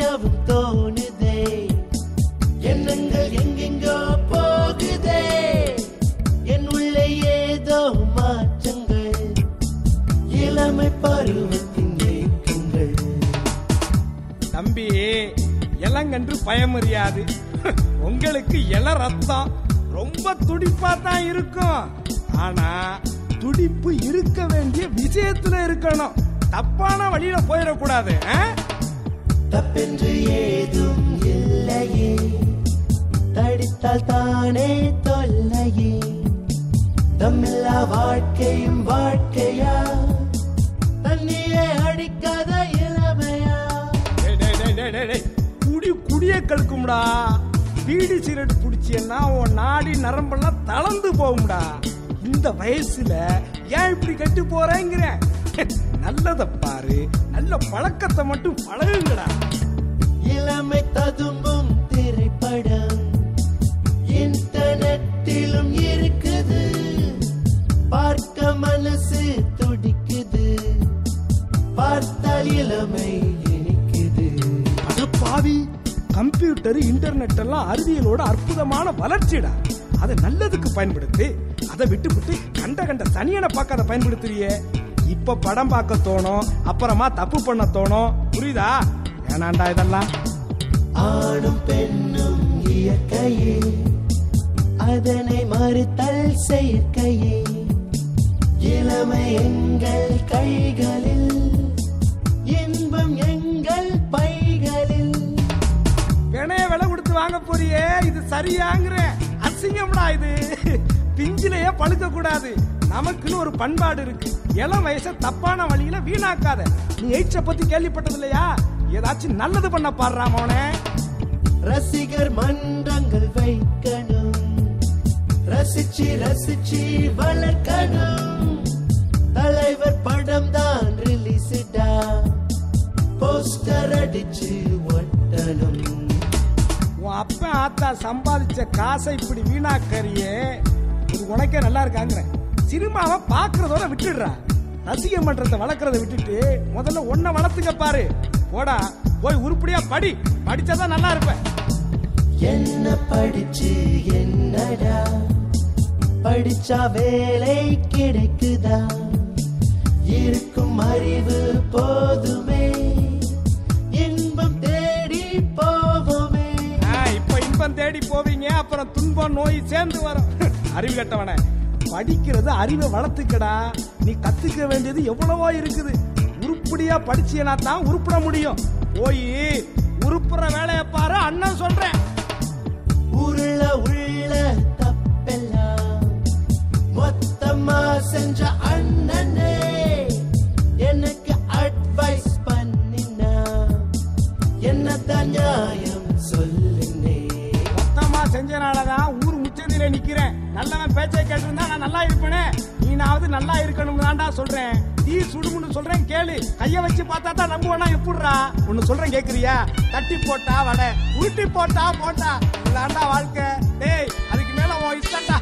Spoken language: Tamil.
பேசவும் தோணுதே, எண்ணங்கள் எங்கெங்கோ போகுதே, என் உள்ளே ஏதோ மாற்றங்கள், இளமை பருவத்தின் ஏக்கங்கள். தம்பி, இளங்கன்று பயமறியாது. உங்களுக்கு இள ரத்தம் ரொம்ப துடிப்பா தான் இருக்கும். ஆனா துடிப்பு இருக்க வேண்டிய விஷயத்துல இருக்கணும். தப்பான வழியில போயிடக்கூடாது. தப்பென்று ஏதும் இல்லையே, தடித்தால் தானே தொல்லையே, தம்மில்லா வாழ்க்கையும் வாழ்க்கையா, தண்ணியே அடிக்காத இளமையா. குடிய கழுக்கும்டா. பீடி சிகரெட் குடிச்சேன்னா உன் நாடி நரம்பெல்லாம் தளர்ந்து போகும்டா. இந்த வயசுல ஏன் இப்படி கெட்டு போறேங்கிற? நல்லத பாரு, நல்ல பழக்கத்தை மட்டும் பழகுங்கடா. இளமை ததும்பும் திரைப்படம் இன்டர்நெட்டிலும் இருக்குது, பார்க்க மனசு துடிக்குது, பார்த்தால் இளமை இனிக்குது. அட பாவி, கம்ப்யூட்டர் இன்டர்நெட் எல்லாம் அறிவியலோட அற்புதமான வளர்ச்சிடா. அதை நல்லதுக்கு பயன்படுத்து. அதை விட்டு கண்ட சனியனை பார்க்காத பயன்படுத்துறியே. இப்ப படம் பார்க்க தோணும், அப்புறமா தப்பு பண்ண தோணும். புரியுதா? ஏனாண்டா இதெல்லாம்? ஆணும் பெண்ணும் இயற்கையே, அதனை மறுத்தல் செயற்கையே, இளமை எங்கள் கைகளில், இன்பம் எங்கள் பைகளில். வினைய விலை கொடுத்து வாங்க போறியே, இது சரியாங்கிற? அசிங்கம்டா இது. பிஞ்சிலேயே பழுக்க கூடாது. நமக்குன்னு ஒரு பண்பாடு இருக்கு. இளம் வயசை தப்பான வழியில வீணாக்காத. நீ எய்ட்ஸ பத்தி கேள்விப்பட்டது இல்லையா? ஏதாச்சும் நல்லது பண்ண பாடுறா மோனே. ரசிகர் மன்றங்கள் வைக்கணும், ரசிச்சு ரசிச்சு வளர்க்கணும், தலைவர் படம் தான் ரிலீஸ்டா, போஸ்டர் அடிச்சு ஒட்டணும். உன் அப்ப ஆத்தா சம்பாதிச்ச காசை இப்படி வீணாக்கறியே, இது உனக்கே நல்லா இருக்காங்கிற? சினிமாவை பாக்குறதோட விட்டுடுறா. ரசிக மன்றத்தை வளர்க்கறத விட்டுட்டு முதல்ல ஒன்ன வளர்த்துக்க பாரு. போடா, போய் உருப்படியா படி. படிச்சாதான் நல்லா இருப்ப. என்ன படிச்சு என்னடா, படிச்சா வேலை கிடைக்குதா, இருக்கும் அறிவு போதுமே, இன்பம் தேடி போவோமே. இப்ப இன்பம் தேடி போவீங்க, அப்புறம் துன்பம் நோய் சேர்ந்து வரும். அறிவு கட்டவன, படிக்கிறது அறிவை வளர்த்துக்கடா. நீ கத்துக்க வேண்டியது எவ்வளவோ இருக்குது. உருப்படியா படிச்சீனா தான் உருப்பட முடியும். போய் உருப்புற வேலையை பாரு, அண்ணன் சொல்றேன். உள்ள தப்பெல்லாம் மொத்தமா செஞ்ச அண்ணனே, எனக்கு அட்வைஸ் பண்ணினா என்னதான் நியாயம் சொல்லுனே. மொத்தமா செஞ்சனாலதான் ஊர் முச்சந்தில நிக்கிறேன். நல்லவன் பேச்சை கேட்டிருந்தா நான் நல்லா இருப்பேனே. நீனாவது நல்லா இருக்கணும் தான்டா சொல்றேன். தீ சுடுமுன்னு சொல்றேன் கேளு. கைய வச்சு பார்த்தா தான் நம்புவனா? எப்படிடா? ஒன்னு சொல்றேன் கேக்குறியா? தட்டி போட்டா வடை, உருட்டி போட்டா போட்டா, இதாண்டா வாழ்க்கை. டேய், அதுக்கு மேல உன் இஷ்டம்டா.